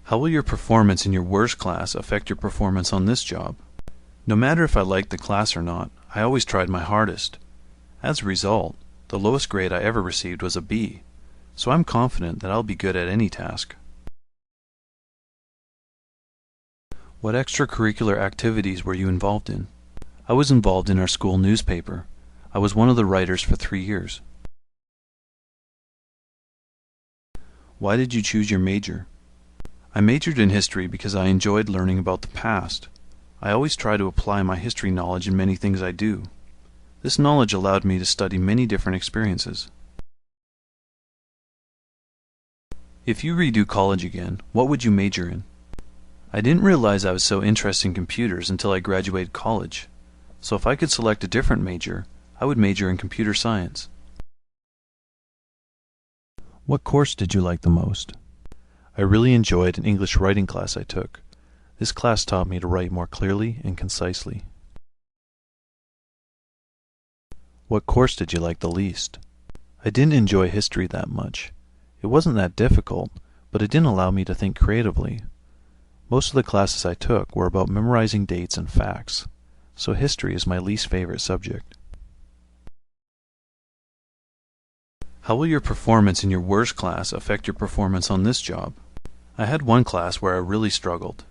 How will your performance in your worst class affect your performance on this job? No matter if I liked the class or not, I always tried my hardest. As a result, the lowest grade I ever received was a B, so I'm confident that I'll be good at any task. What extracurricular activities were you involved in? I was involved in our school newspaper. I was one of the writers for 3 years. Why did you choose your major? I majored in history because I enjoyed learning about the past. I always try to apply my history knowledge in many things I do. This knowledge allowed me to study many different experiences. If you redo college again, what would you major in? I didn't realize I was so interested in computers until I graduated college. So if I could select a different major, I would major in computer science. What course did you like the most? I really enjoyed an English writing class I took. This class taught me to write more clearly and concisely. What course did you like the least? I didn't enjoy history that much. It wasn't that difficult, but it didn't allow me to think creatively. Most of the classes I took were about memorizing dates and facts, so history is my least favorite subject. How will your performance in your worst class affect your performance on this job? I had one class where I really struggled.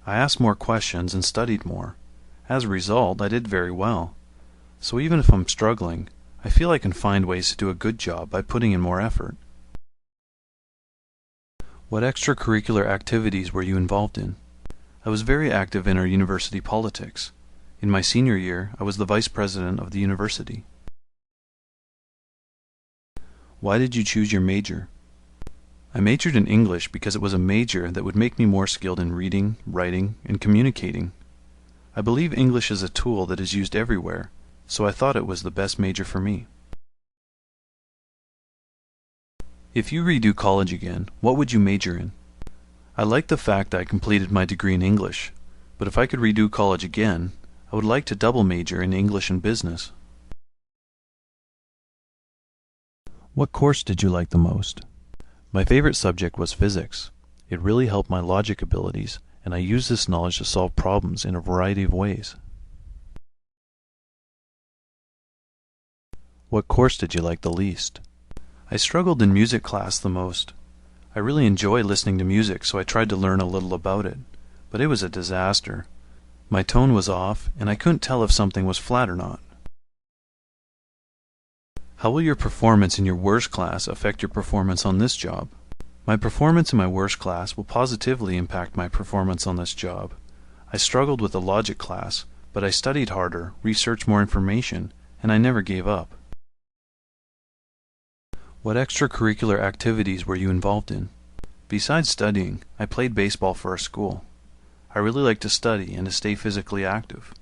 I asked more questions and studied more. As a result, I did very well. So even if I'm struggling, I feel I can find ways to do a good job by putting in more effort. What extracurricular activities were you involved in? I was very active in our university politics. In my senior year, I was the vice president of the university. Why did you choose your major? I majored in English because it was a major that would make me more skilled in reading, writing, and communicating. I believe English is a tool that is used everywhere, so I thought it was the best major for me. If you redo college again, what would you major in? I like the fact that I completed my degree in English, but if I could redo college again, I would like to double major in English and business. What course did you like the most? My favorite subject was physics. It really helped my logic abilities, and I used this knowledge to solve problems in a variety of ways. What course did you like the least? I struggled in music class the most. I really enjoy listening to music, so I tried to learn a little about it, but it was a disaster. My tone was off, and I couldn't tell if something was flat or not. How will your performance in your worst class affect your performance on this job? My performance in my worst class will positively impact my performance on this job. I struggled with the logic class, but I studied harder, researched more information, and I never gave up. What extracurricular activities were you involved in? Besides studying, I played baseball for our school. I really like to study and to stay physically active.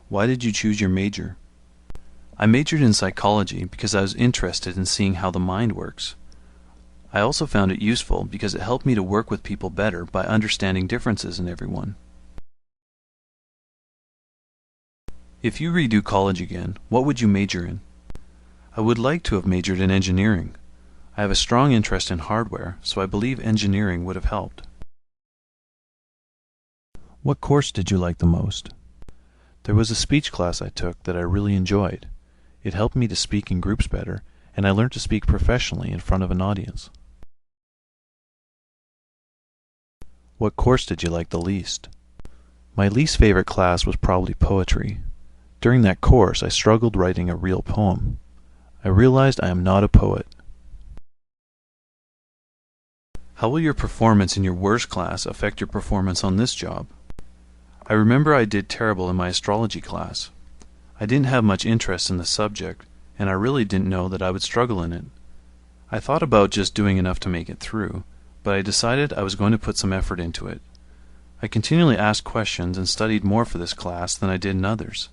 Why did you choose your major? I majored in psychology because I was interested in seeing how the mind works. I also found it useful because it helped me to work with people better by understanding differences in everyone. If you redo college again, what would you major in? I would like to have majored in engineering. I have a strong interest in hardware, so I believe engineering would have helped. What course did you like the most? There was a speech class I took that I really enjoyed. It helped me to speak in groups better, and I learned to speak professionally in front of an audience. What course did you like the least? My least favorite class was probably poetry. During that course, I struggled writing a real poem. I realized I am not a poet. How will your performance in your worst class affect your performance on this job? I remember I did terrible in my astrology class. I didn't have much interest in the subject, and I really didn't know that I would struggle in it. I thought about just doing enough to make it through, but I decided I was going to put some effort into it. I continually asked questions and studied more for this class than I did in others.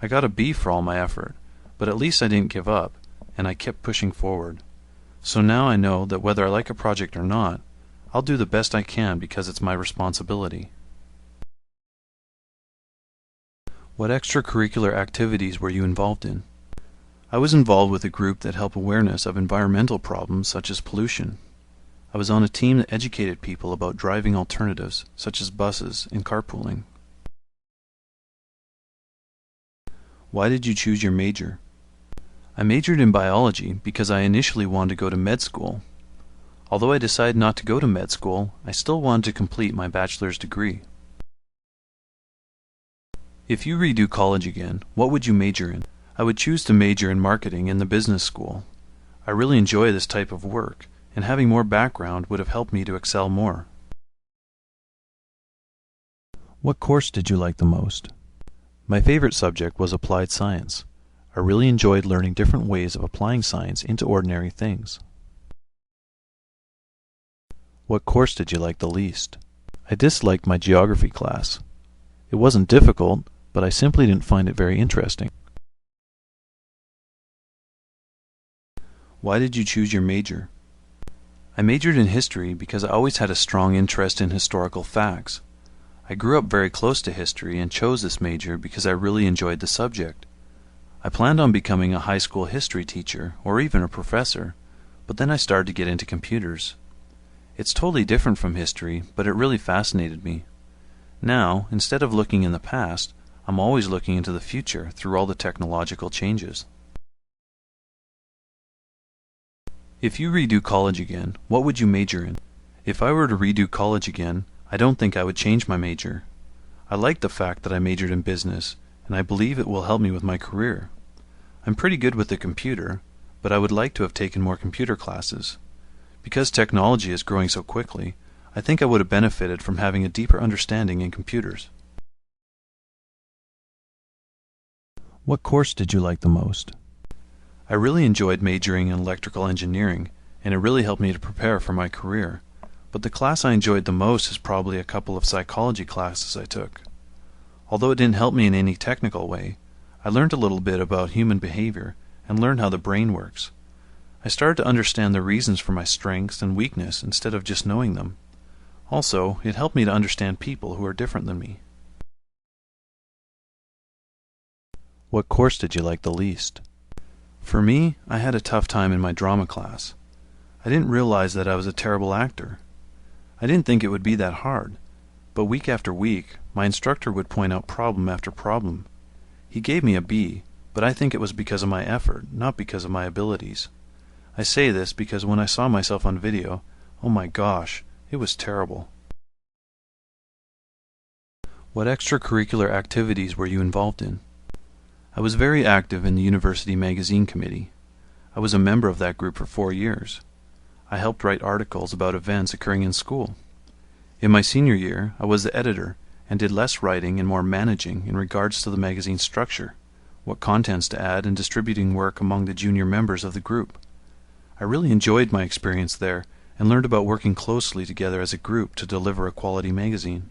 I got a B for all my effort, but at least I didn't give up, and I kept pushing forward. So now I know that whether I like a project or not, I'll do the best I can because it's my responsibility. What extracurricular activities were you involved in? I was involved with a group that helped awareness of environmental problems such as pollution. I was on a team that educated people about driving alternatives, such as buses and carpooling. Why did you choose your major? I majored in biology because I initially wanted to go to med school. Although I decided not to go to med school, I still wanted to complete my bachelor's degree. If you redo college again, what would you major in? I would choose to major in marketing in the business school. I really enjoy this type of work, and having more background would have helped me to excel more. What course did you like the most? My favorite subject was applied science. I really enjoyed learning different ways of applying science into ordinary things. What course did you like the least? I disliked my geography class. It wasn't difficult, but I simply didn't find it very interesting. Why did you choose your major? I majored in history because I always had a strong interest in historical facts. I grew up very close to history and chose this major because I really enjoyed the subject. I planned on becoming a high school history teacher or even a professor, but then I started to get into computers. It's totally different from history, but it really fascinated me. Now, instead of looking in the past, I'm always looking into the future through all the technological changes. If you redo college again, what would you major in? If I were to redo college again, I don't think I would change my major. I like the fact that I majored in business, and I believe it will help me with my career. I'm pretty good with the computer, but I would like to have taken more computer classes. Because technology is growing so quickly, I think I would have benefited from having a deeper understanding in computers. What course did you like the most? I really enjoyed majoring in electrical engineering, and it really helped me to prepare for my career. But the class I enjoyed the most is probably a couple of psychology classes I took. Although it didn't help me in any technical way, I learned a little bit about human behavior and learned how the brain works. I started to understand the reasons for my strengths and weakness instead of just knowing them. Also, it helped me to understand people who are different than me. What course did you like the least? For me, I had a tough time in my drama class. I didn't realize that I was a terrible actor. I didn't think it would be that hard, but week after week, my instructor would point out problem after problem. He gave me a B, but I think it was because of my effort, not because of my abilities. I say this because when I saw myself on video, oh my gosh, it was terrible. What extracurricular activities were you involved in? I was very active in the University Magazine Committee. I was a member of that group for 4 years. I helped write articles about events occurring in school. In my senior year, I was the editor and did less writing and more managing in regards to the magazine's structure, what contents to add, and distributing work among the junior members of the group. I really enjoyed my experience there and learned about working closely together as a group to deliver a quality magazine.